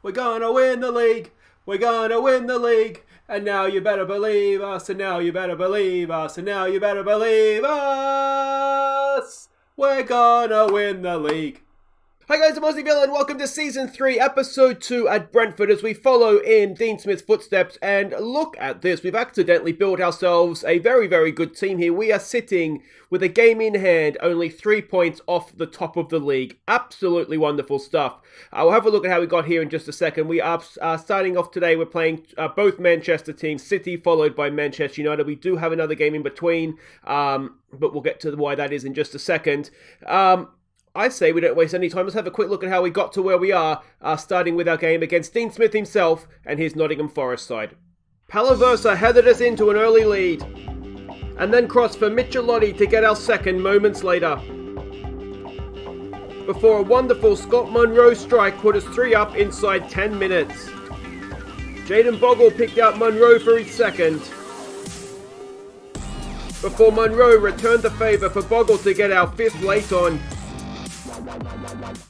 We're gonna win the league. We're gonna win the league. And now you better believe us. And now you better believe us. And now you better believe us. We're gonna win the league. Hi guys, I'm Aussie and welcome to Season 3, Episode 2 at Brentford as we follow in Dean Smith's footsteps. And look at this, we've accidentally built ourselves a very, very good team here. We are sitting with a game in hand, only 3 points off the top of the league. Absolutely wonderful stuff. We'll have a look at how we got here in just a second. We are starting off today, we're playing both Manchester teams, City followed by Manchester United. We do have another game in between, but we'll get to why that is in just a second. I say we don't waste any time. Let's have a quick look at how we got to where we are, starting with our game against Dean Smith himself and his Nottingham Forest side. Palaversa headed us into an early lead, and then crossed for Michelotti to get our second moments later. Before a wonderful Scott Munro strike put us 3 up inside 10 minutes. Jayden Bogle picked out Munro for his second, before Munro returned the favour for Bogle to get our 5th late on.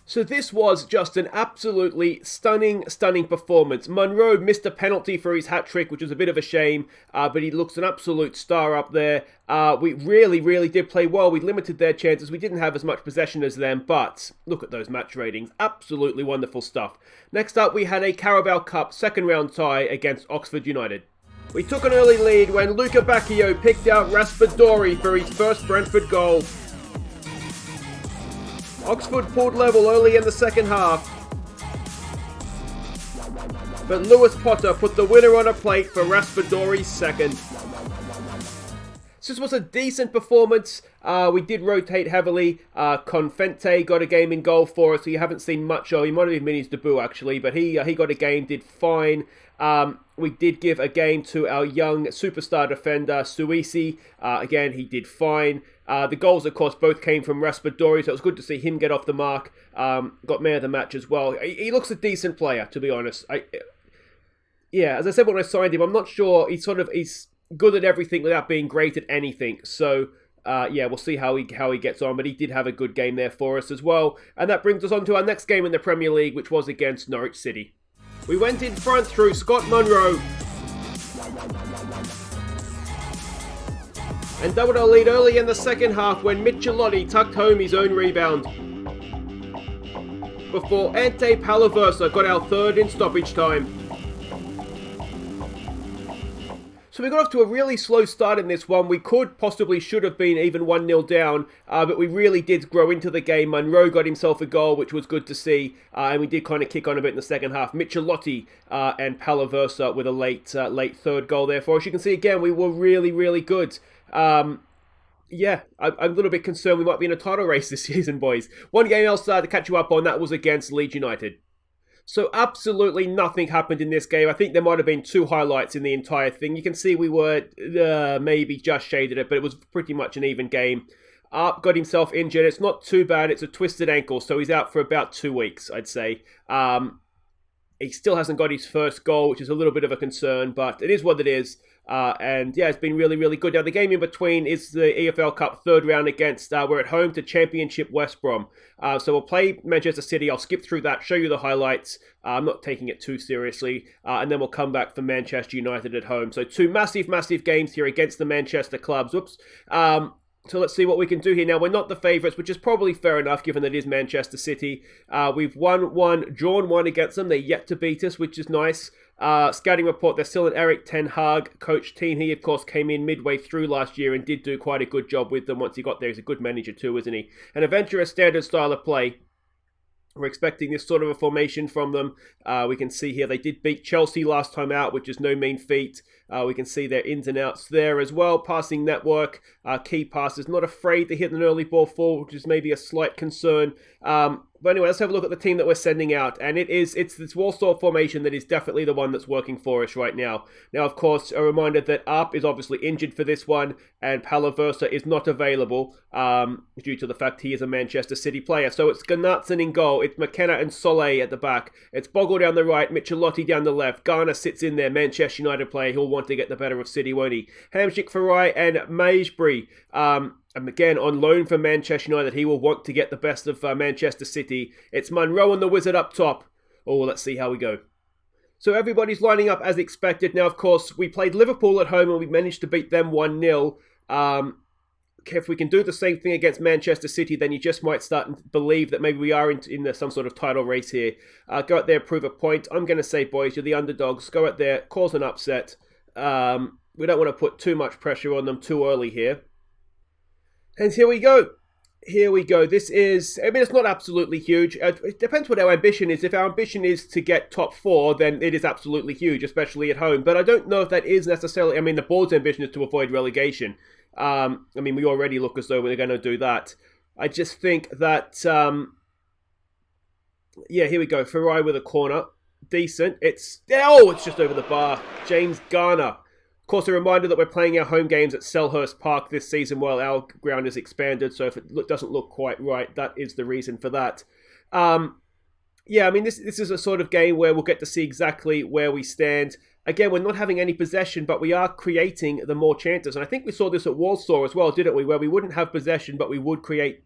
So this was just an absolutely stunning performance. Munro missed a penalty for his hat-trick, which was a bit of a shame, but he looks an absolute star up there. We really did play well. We limited their chances. We didn't have as much possession as them, but look at those match ratings. Absolutely wonderful stuff. Next up, we had a Karabell Cup second round tie against Oxford United. We took an early lead when Luca Bacchio picked out Raspadori for his first Brentford goal. Oxford pulled level early in the second half, but Lewis Potter put the winner on a plate for Raspadori's second. This was a decent performance. We did rotate heavily. Confente got a game in goal for us, so you haven't seen much of. He might have even been his debut actually, but he got a game, did fine. We did give a game to our young superstar defender, Suisi. Again, he did fine. The goals, of course, both came from Raspadori, so it was good to see him get off the mark. Got man of the match as well. He looks a decent player, to be honest. As I said when I signed him, I'm not sure he's good at everything without being great at anything. So, we'll see how he gets on. But he did have a good game there for us as well. And that brings us on to our next game in the Premier League, which was against Norwich City. We went in front through Scott Munro and doubled our lead early in the second half when Michelotti tucked home his own rebound, before Ante Palaversa got our third in stoppage time. So we got off to a really slow start in this one. We should have been even 1-0 down, but we really did grow into the game. Munro got himself a goal, which was good to see, and we did kind of kick on a bit in the second half. Michelotti and Palaversa with a late third goal there for us. You can see again, we were really good. I'm a little bit concerned we might be in a title race this season, boys. One game else to catch you up on, that was against Leeds United. So absolutely nothing happened in this game. I think there might have been 2 highlights in the entire thing. You can see we were maybe just shaded it, but it was pretty much an even game. Arp got himself injured. It's not too bad. It's a twisted ankle, so he's out for about 2 weeks, I'd say. He still hasn't got his first goal, which is a little bit of a concern, but it is what it is. It's been really good. Now, the game in between is the EFL Cup third round against, we're at home to Championship West Brom. So we'll play Manchester City. I'll skip through that, show you the highlights. I'm not taking it too seriously. And then we'll come back for Manchester United at home. So 2 massive games here against the Manchester clubs. So let's see what we can do here. Now, we're not the favourites, which is probably fair enough, given that it is Manchester City. We've won 1, drawn 1 against them. They're yet to beat us, which is nice. Scouting report, they're still an Eric Ten Hag coach team. He, of course, came in midway through last year and did do quite a good job with them once he got there. He's a good manager too, isn't he? And a venturous standard style of play. We're expecting this sort of a formation from them. We can see here they did beat Chelsea last time out, which is no mean feat. We can see their ins and outs there as well. Passing network, key passes, not afraid to hit an early ball forward, which is maybe a slight concern. But anyway, let's have a look at the team that we're sending out. And it's this Warsaw formation that is definitely the one that's working for us right now. Now, of course, a reminder that Arp is obviously injured for this one, and Palaversa is not available due to the fact he is a Manchester City player. So it's Gunnarsson in goal, it's McKenna and Soleil at the back, it's Bogle down the right, Michelotti down the left, Garner sits in there, Manchester United player, he'll want to get the better of City, won't he? Hamsik Farai and Maisbury, and again, on loan from Manchester United, he will want to get the best of Manchester City. It's Munro and the Wizard up top, Oh, let's see how we go. So everybody's lining up as expected. Now, of course, we played Liverpool at home and we managed to beat them 1-0. If we can do the same thing against Manchester City, then you just might start to believe that maybe we are in some sort of title race here. Go out there, prove a point. I'm going to say, boys, you're the underdogs. Go out there, cause an upset. We don't want to put too much pressure on them too early here. And here we go. Here we go. This is, I mean, it's not absolutely huge. It depends what our ambition is. If our ambition is to get top 4, then it is absolutely huge, especially at home. But I don't know if that is necessarily, I mean, the board's ambition is to avoid relegation. I mean, we already look as though we're going to do that. I just think that, yeah, here we go. Farai with a corner. Decent. It's just over the bar. James Garner. Of course, a reminder that we're playing our home games at Selhurst Park this season while our ground is expanded. So if it doesn't look quite right, that is the reason for that. Yeah, I mean, this is a sort of game where we'll get to see exactly where we stand. Again, we're not having any possession, but we are creating the more chances. And I think we saw this at Walsall as well, didn't we? Where we wouldn't have possession, but we would create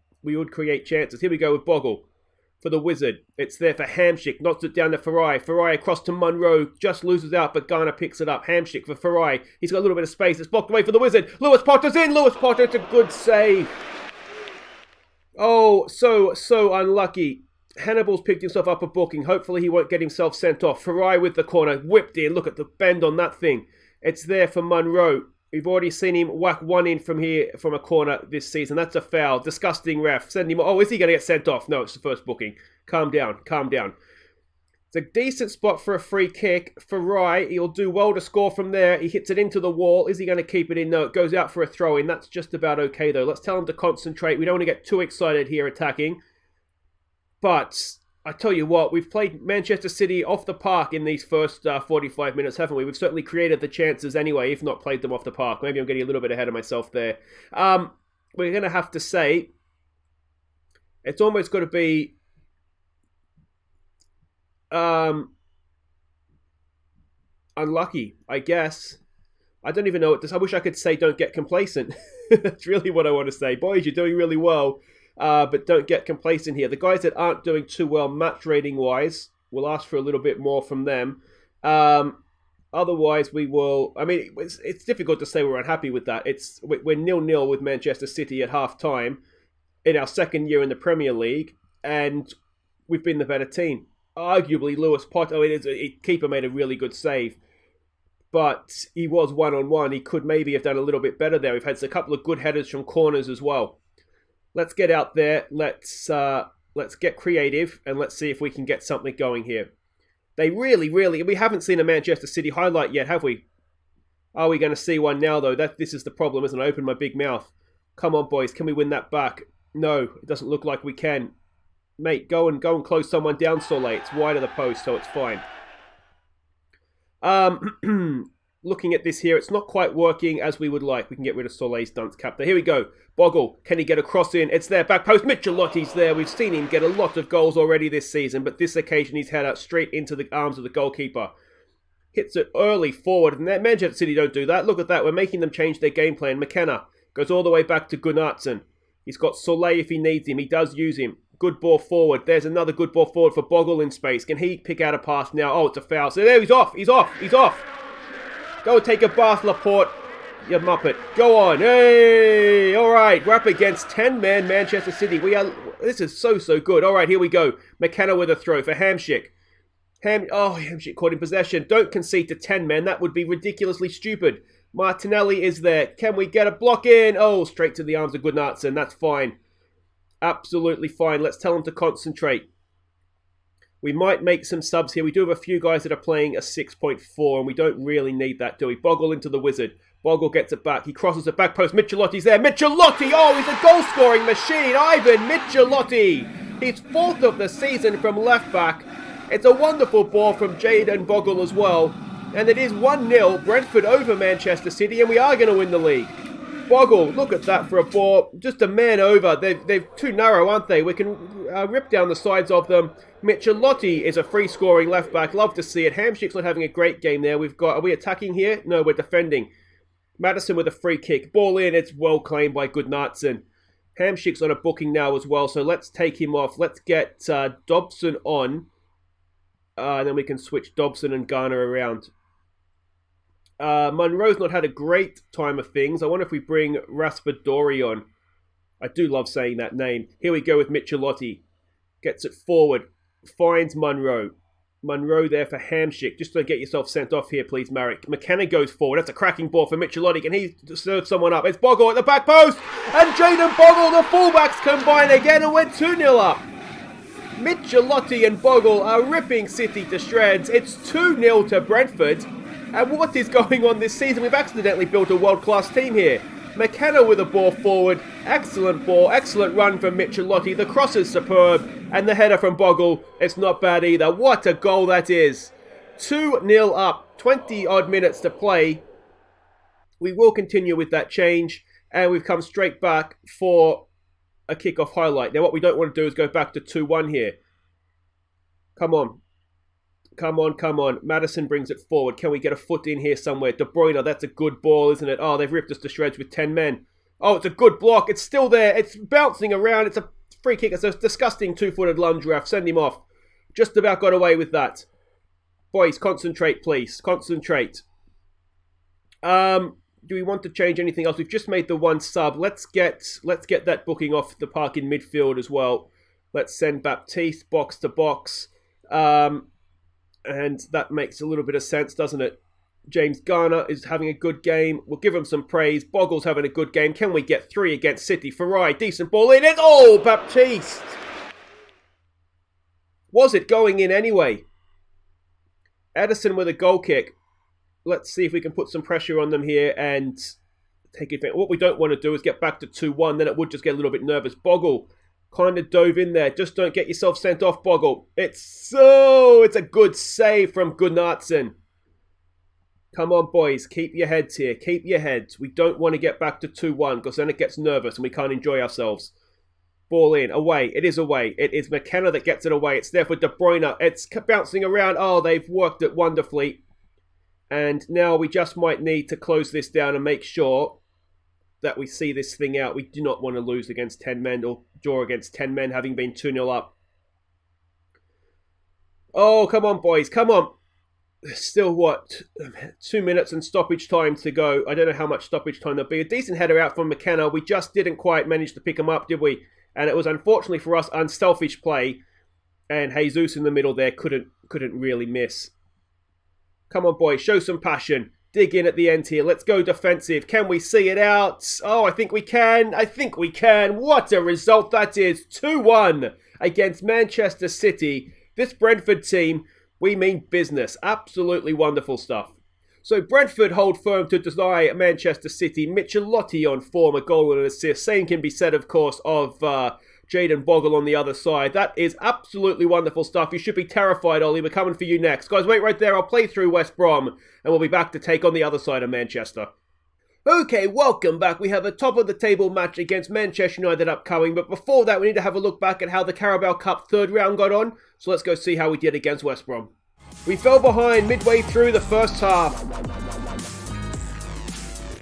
chances. Here we go with Bogle for the Wizard. It's there for Hamsik. Knocks it down to Farai. Farai across to Munro. Just loses out, but Garner picks it up. Hamsik for Farai. He's got a little bit of space. It's blocked away for the Wizard. Lewis Potter's in. Lewis Potter, it's a good save. Oh, so unlucky. Hannibal's picked himself up a booking. Hopefully he won't get himself sent off. Farai with the corner. Whipped in. Look at the bend on that thing. It's there for Munro. We've already seen him whack one in from here, from a corner this season. That's a foul. Disgusting ref. Send him. Oh, is he going to get sent off? No, it's the first booking. Calm down. Calm down. It's a decent spot for a free kick. Farai, he'll do well to score from there. He hits it into the wall. Is he going to keep it in? No, it goes out for a throw-in. That's just about okay, though. Let's tell him to concentrate. We don't want to get too excited here attacking. But I tell you what, we've played Manchester City off the park in these first 45 minutes, haven't we? We've certainly created the chances anyway, if not played them off the park. Maybe I'm getting a little bit ahead of myself there. We're going to have to say it's almost got to be unlucky, I guess. I don't even know what this. I wish I could say don't get complacent. That's really what I want to say. Boys, you're doing really well. But don't get complacent here. The guys that aren't doing too well match rating wise, we'll ask for a little bit more from them. Otherwise, we will. I mean, it's difficult to say we're unhappy with that. We're 0-0 with Manchester City at half time in our second year in the Premier League, and we've been the better team. Arguably, Lewis Potter. I mean, keeper made a really good save, but he was 1-on-1. He could maybe have done a little bit better there. We've had a couple of good headers from corners as well. Let's get out there, let's get creative, and let's see if we can get something going here. They really, we haven't seen a Manchester City highlight yet, have we? Are we going to see one now, though? This is the problem, isn't it? I open my big mouth. Come on, boys, can we win that back? No, it doesn't look like we can. Mate, go and close someone down, Soleil. It's wide of the post, so it's fine. Looking at this here, it's not quite working as we would like. We can get rid of Soleil's dunce cap there. Here we go. Bogle, can he get a cross in? It's there, back post. Michelotti's there. We've seen him get a lot of goals already this season, but this occasion he's headed straight into the arms of the goalkeeper. Hits it early forward, and Manchester City don't do that. Look at that. We're making them change their game plan. McKenna goes all the way back to Gunnarsson. He's got Soleil if he needs him. He does use him. Good ball forward. There's another good ball forward for Bogle in space. Can he pick out a pass now? Oh, it's a foul. So there, he's off. He's off. Go take a bath, Laporte. You muppet. Go on. Hey! All right. We're up against 10-man Manchester City. This is so good. All right, here we go. McKenna with a throw for Hamsik. Hamsik caught in possession. Don't concede to 10 men. That would be ridiculously stupid. Martinelli is there. Can we get a block in? Oh, straight to the arms of Gunnarsson. That's fine. Absolutely fine. Let's tell him to concentrate. We might make some subs here. We do have a few guys that are playing a 6.4, and we don't really need that, do we? Bogle into the Wizard. Bogle gets it back. He crosses the back post. Michelotti's there. Michelotti! Oh, he's a goal-scoring machine. Ivan Michelotti! He's fourth of the season from left-back. It's a wonderful ball from Jayden Bogle as well. And it is 1-0, Brentford over Manchester City, and we are going to win the league. Bogle, look at that for a ball. Just a man over. They're too narrow, aren't they? We can rip down the sides of them. Michelotti is a free-scoring left-back. Love to see it. Hamsik's not having a great game there. Are we attacking here? No, we're defending. Maddison with a free kick. Ball in. It's well claimed by Gunnarsson. Hamsik's on a booking now as well, so let's take him off. Let's get Dobson on. And then we can switch Dobson and Garner around. Monroe's not had a great time of things. I wonder if we bring Raspadori on. I do love saying that name. Here we go with Michelotti. Gets it forward. Finds Monroe. Monroe there for Hamsik. Just don't get yourself sent off here, please, Marek. McKenna goes forward. That's a cracking ball for Michelotti. Can he serve someone up? It's Bogle at the back post. And Jaden Bogle, the fullbacks combine again and we're 2-0 up. Michelotti and Bogle are ripping City to shreds. It's 2-0 to Brentford. And what is going on this season? We've accidentally built a world-class team here. McKenna with a ball forward. Excellent ball. Excellent run from Michelotti. The cross is superb. And the header from Bogle, it's not bad either. What a goal that is. 2-0 up. 20-odd minutes to play. We will continue with that change. And we've come straight back for a kickoff highlight. Now, what we don't want to do is go back to 2-1 here. Come on. Come on. Maddison brings it forward. Can we get a foot in here somewhere? De Bruyne, that's a good ball, isn't it? Oh, they've ripped us to shreds with 10 men. Oh, it's a good block. It's still there. It's bouncing around. It's a free kick. It's a disgusting two-footed lunge, ref. Send him off. Just about got away with that. Boys, concentrate, please. Concentrate. Do we want to change anything else? We've just made the one sub. Let's get that booking off the park in midfield as well. Let's send Baptiste box to box. And that makes a little bit of sense, doesn't it? James Garner is having a good game. We'll give him some praise. Bogle's having a good game. Can we get 3 against City? Farai, decent ball in it. Oh, Baptiste! Was it going in anyway? Edison with a goal kick. Let's see if we can put some pressure on them here and take it. What we don't want to do is get back to 2-1. Then it would just get a little bit nervous. Bogle kind of dove in there. Just don't get yourself sent off, Bogle. It's a good save from Gunnarsson. Come on, boys. Keep your heads here. Keep your heads. We don't want to get back to 2-1 because then it gets nervous and we can't enjoy ourselves. Ball in. Away. It is away. It is McKenna that gets it away. It's there for De Bruyne. It's bouncing around. Oh, they've worked it wonderfully. And now we just might need to close this down and make sure that we see this thing out. We do not want to lose against 10 men or draw against 10 men having been 2-0 up. Oh, come on, boys. Come on. Still, what? 2 minutes and stoppage time to go. I don't know how much stoppage time there'll be. A decent header out from McKenna. We just didn't quite manage to pick him up, did we? And it was, unfortunately for us, unselfish play. And Jesus in the middle there couldn't really miss. Come on, boys. Show some passion. Dig in at the end here. Let's go defensive. Can we see it out? Oh, I think we can. What a result that is. 2-1 against Manchester City. This Brentford team, we mean business. Absolutely wonderful stuff. So Brentford hold firm to deny Manchester City. Michelotti on form, a goal and an assist. Same can be said, of course, of Jaden Bogle on the other side. That is absolutely wonderful stuff. You should be terrified, Ollie. We're coming for you next. Guys, wait right there. I'll play through West Brom and we'll be back to take on the other side of Manchester. Okay, welcome back. We have a top-of-the-table match against Manchester United upcoming, but before that, we need to have a look back at how the Karabell Cup third round got on. So let's go see how we did against West Brom. We fell behind midway through the first half.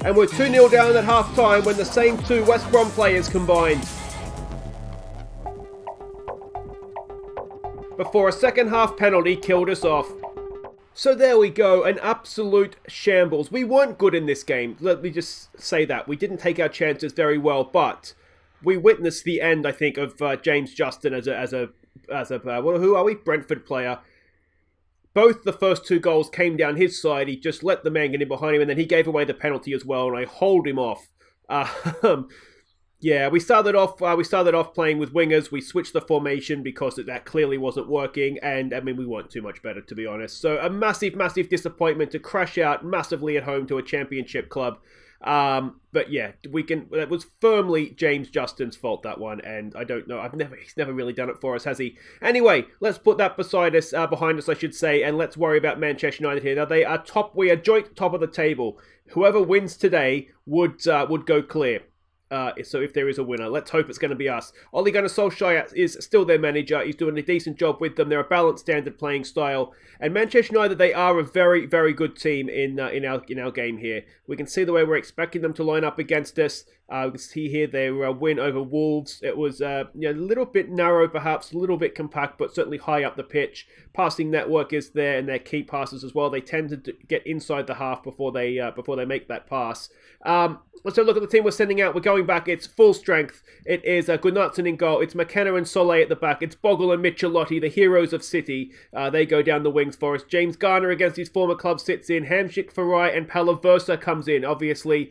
And we're 2-0 down at half-time when the same two West Brom players combined. Before a second half penalty killed us off. So there we go, an absolute shambles. We weren't good in this game, let me just say that. We didn't take our chances very well, but we witnessed the end, I think, of James Justin as a who are we? Brentford player. Both the first 2 goals came down his side. He just let the man get in behind him, and then he gave away the penalty as well, and I hold him off. Yeah, we started off playing with wingers. We switched the formation because that clearly wasn't working, and I mean we weren't too much better, to be honest. So a massive disappointment to crash out massively at home to a championship club. But yeah, that was firmly James Justin's fault, that one, and I don't know. He's never really done it for us, has he? Anyway, let's put that behind us, I should say, and let's worry about Manchester United here. Now we are joint top of the table. Whoever wins today would go clear. So if there is a winner, let's hope it's going to be us. Ole Gunnar Solskjaer is still their manager. He's doing a decent job with them. They're a balanced, standard playing style. And Manchester United, they are a very, very good team in our game here. We can see the way we're expecting them to line up against us. We can see here their win over Wolves. It was a little bit narrow, perhaps a little bit compact, but certainly high up the pitch. Passing network is there, and their key passes as well. They tend to get inside the half before they make that pass. Let's have a look at the team we're sending out. We're going back. It's full strength. It is Gunnarsson in goal. It's McKenna and Soleil at the back. It's Bogle and Michelotti, the heroes of City. They go down the wings for us. James Garner against his former club sits in. Hamsik, Farai and Palaversa comes in. Obviously,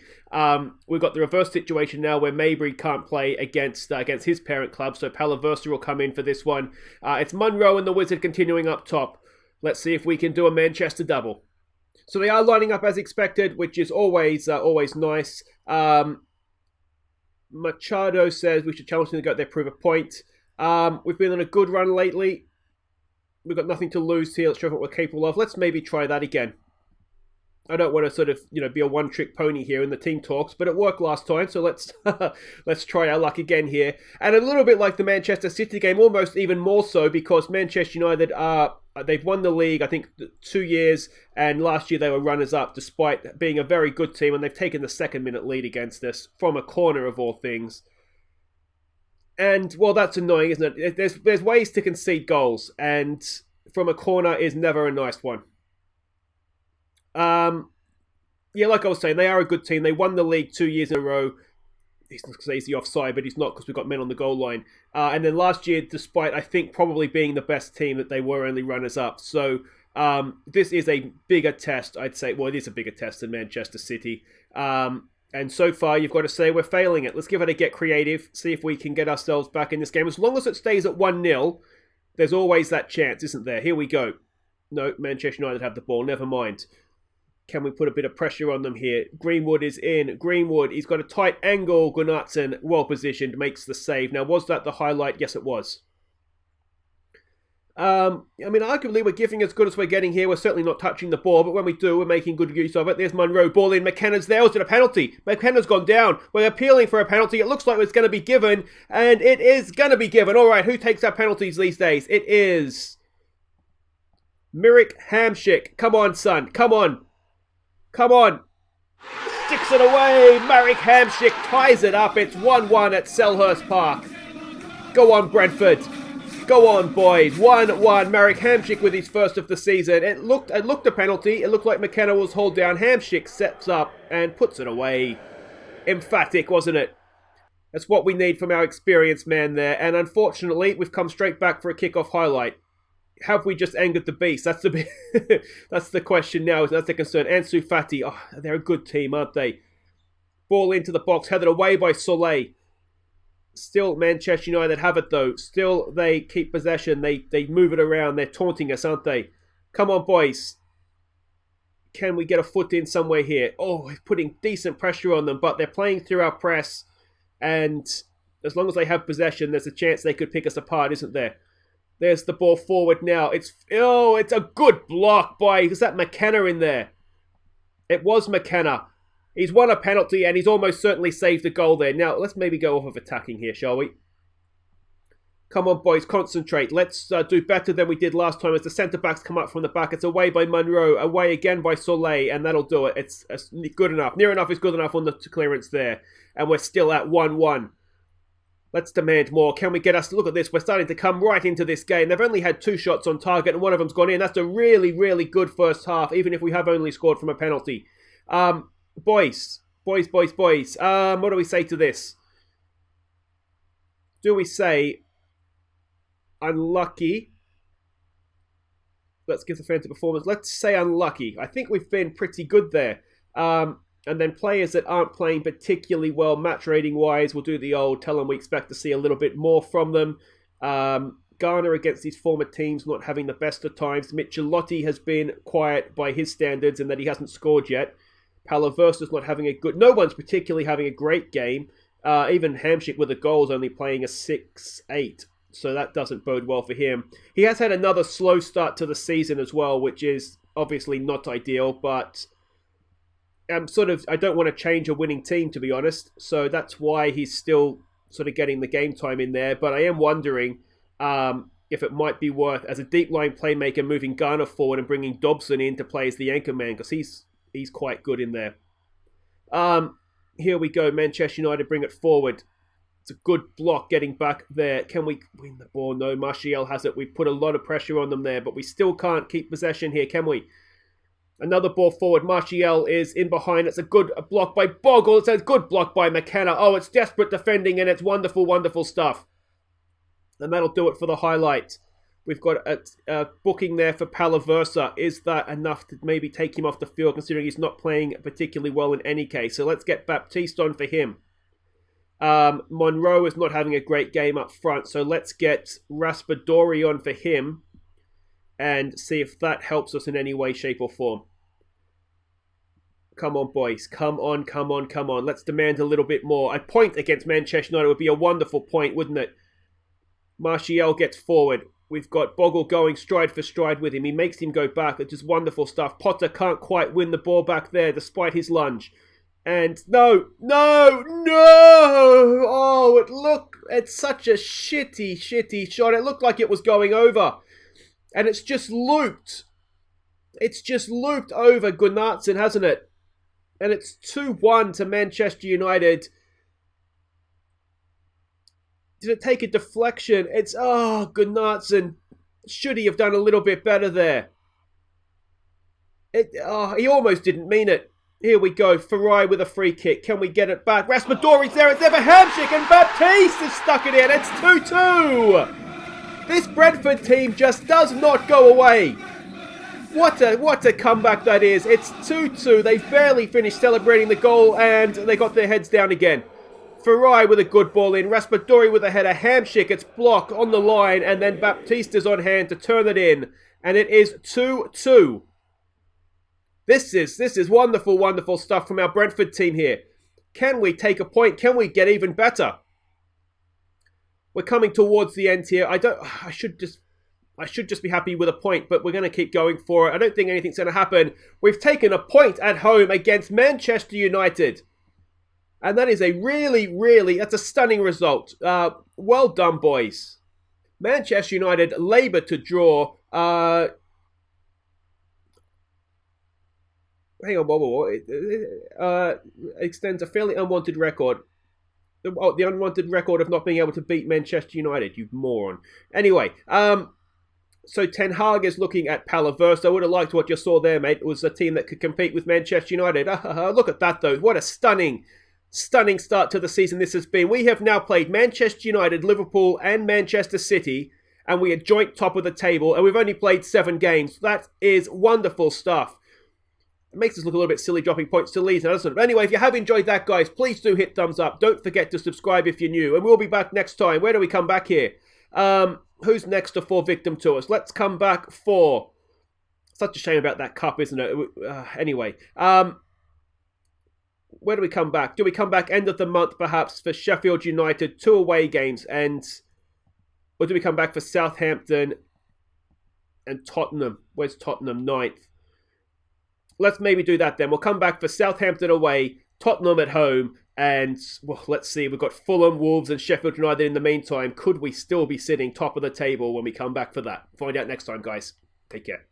we've got the reverse situation now where Mabry can't play against his parent club, so Palaversa will come in for this one. It's Munro and the Wizard continuing up top. Let's see if we can do a Manchester double. So they are lining up as expected, which is always nice. Machado says we should challenge them to go there, prove a point. We've been on a good run lately. We've got nothing to lose here. Let's show what we're capable of. Let's maybe try that again. I don't want to sort of, be a one-trick pony here in the team talks, but it worked last time, so let's try our luck again here. And a little bit like the Manchester City game, almost even more so, because Manchester United they've won the league, I think, 2 years, and last year they were runners-up, despite being a very good team, and they've taken the second-minute lead against us from a corner of all things. And, well, that's annoying, isn't it? There's ways to concede goals, and from a corner is never a nice one. Like I was saying, they are a good team. They won the league 2 years in a row. He's not going to say he's the offside, but he's not because we've got men on the goal line. And then last year, despite, I think, probably being the best team, that they were only runners-up. So this is a bigger test, I'd say. Well, it is a bigger test than Manchester City. And so far, you've got to say we're failing it. Let's give it a get creative, see if we can get ourselves back in this game. As long as it stays at 1-0, there's always that chance, isn't there? Here we go. No, Manchester United have the ball. Never mind. Can we put a bit of pressure on them here? Greenwood is in. Greenwood, he's got a tight angle. Gunnarsson, well positioned, makes the save. Now, was that the highlight? Yes, it was. Arguably, we're giving as good as we're getting here. We're certainly not touching the ball, but when we do, we're making good use of it. There's Munro, ball in. McKenna's there. Was it a penalty? McKenna's gone down. We're appealing for a penalty. It looks like it's going to be given, and it is going to be given. All right, who takes our penalties these days? It is Mirik Hamsik. Come on, son. Come on. Come on. Sticks it away. Marek Hamsik ties it up. It's 1-1 at Selhurst Park. Go on, Brentford. Go on, boys. 1-1. Marek Hamsik with his first of the season. It looked a penalty. It looked like McKenna was hauled down. Hamsik sets up and puts it away. Emphatic, wasn't it? That's what we need from our experienced man there. And unfortunately, we've come straight back for a kickoff highlight. Have we just angered the beast? That's that's the question now. That's the concern. Ansu Fati, they're a good team, aren't they? Ball into the box, headed away by Soleil. Still, Manchester United have it though. Still, they keep possession. They move it around. They're taunting us, aren't they? Come on, boys. Can we get a foot in somewhere here? Oh, putting decent pressure on them, but they're playing through our press. And as long as they have possession, there's a chance they could pick us apart, isn't there? There's the ball forward now. It's a good block by... Is that McKenna in there? It was McKenna. He's won a penalty and he's almost certainly saved a goal there. Now, let's maybe go off of attacking here, shall we? Come on, boys, concentrate. Let's do better than we did last time as the centre-backs come up from the back. It's away by Munro, away again by Soleil, and that'll do it. It's good enough. Near enough is good enough on the clearance there. And we're still at 1-1. Let's demand more. Can we get us... Look at this. We're starting to come right into this game. They've only had 2 shots on target and one of them's gone in. That's a really, really good first half, even if we have only scored from a penalty. Boys. What do we say to this? Do we say unlucky? Let's give the fans a performance. Let's say unlucky. I think we've been pretty good there. And then players that aren't playing particularly well match rating wise, we'll do the old tell them we expect to see a little bit more from them. Garner against his former teams not having the best of times. Michelotti has been quiet by his standards in that he hasn't scored yet. Palaversa's not having a good... No one's particularly having a great game. Even Hamsik with the goals only playing a 6-8. So that doesn't bode well for him. He has had another slow start to the season as well, which is obviously not ideal, but... I don't want to change a winning team, to be honest. So that's why he's still sort of getting the game time in there. But I am wondering if it might be worth, as a deep line playmaker, moving Garner forward and bringing Dobson in to play as the anchor man, because he's quite good in there. Here we go. Manchester United bring it forward. It's a good block getting back there. Can we win the ball? No, Martial has it. We've put a lot of pressure on them there, but we still can't keep possession here, can we? Another ball forward. Martial is in behind. It's a good block by Bogle. It's a good block by McKenna. Oh, it's desperate defending, and it's wonderful, wonderful stuff. And that'll do it for the highlight. We've got a booking there for Palaversa. Is that enough to maybe take him off the field, considering he's not playing particularly well in any case? So let's get Baptiste on for him. Monroe is not having a great game up front, so let's get Raspadori on for him and see if that helps us in any way, shape or form. Come on, boys. Come on, come on, come on. Let's demand a little bit more. A point against Manchester United would be a wonderful point, wouldn't it? Martial gets forward. We've got Bogle going stride for stride with him. He makes him go back. It's just wonderful stuff. Potter can't quite win the ball back there despite his lunge. And no! Oh, it's such a shitty shot. It looked like it was going over. And it's just looped. It's just looped over Gunnarsson, hasn't it? And it's 2-1 to Manchester United. Did it take a deflection? Gunnarsson. Should he have done a little bit better there? He almost didn't mean it. Here we go. Farai with a free kick. Can we get it back? Raspadori's there. It's never Hamsik, and Baptiste has stuck it in. It's 2-2. This Brentford team just does not go away. What a comeback that is. It's 2-2. They've barely finished celebrating the goal, and they got their heads down again. Farai with a good ball in. Raspadori with a header. Hamsik, it's blocked on the line, and then Baptiste is on hand to turn it in. And it is 2-2. This is wonderful, wonderful stuff from our Brentford team here. Can we take a point? Can we get even better? We're coming towards the end here. I should just be happy with a point, but we're going to keep going for it. I don't think anything's going to happen. We've taken a point at home against Manchester United. And that is that's a stunning result. Well done, boys. Manchester United labour to draw. Hang on, whoa. Extends a fairly unwanted record. The unwanted record of not being able to beat Manchester United, you moron. Anyway, so Ten Hag is looking at Palaversa. I would have liked what you saw there, mate. It was a team that could compete with Manchester United. Look at that, though. What a stunning start to the season this has been. We have now played Manchester United, Liverpool, and Manchester City, and we are joint top of the table, and we've only played 7 games. That is wonderful stuff. It makes us look a little bit silly dropping points to Leeds, doesn't it? But anyway, if you have enjoyed that, guys, please do hit thumbs up. Don't forget to subscribe if you're new. And we'll be back next time. Where do we come back here? Who's next to fall victim to us? Let's come back for... Such a shame about that cup, isn't it? Anyway. Where do we come back? Do we come back end of the month, perhaps, for Sheffield United? 2 away games. Or do we come back for Southampton and Tottenham? Where's Tottenham? 9th. Let's maybe do that then. We'll come back for Southampton away, Tottenham at home, and, well, let's see. We've got Fulham, Wolves, and Sheffield United in the meantime. Could we still be sitting top of the table when we come back for that? Find out next time, guys. Take care.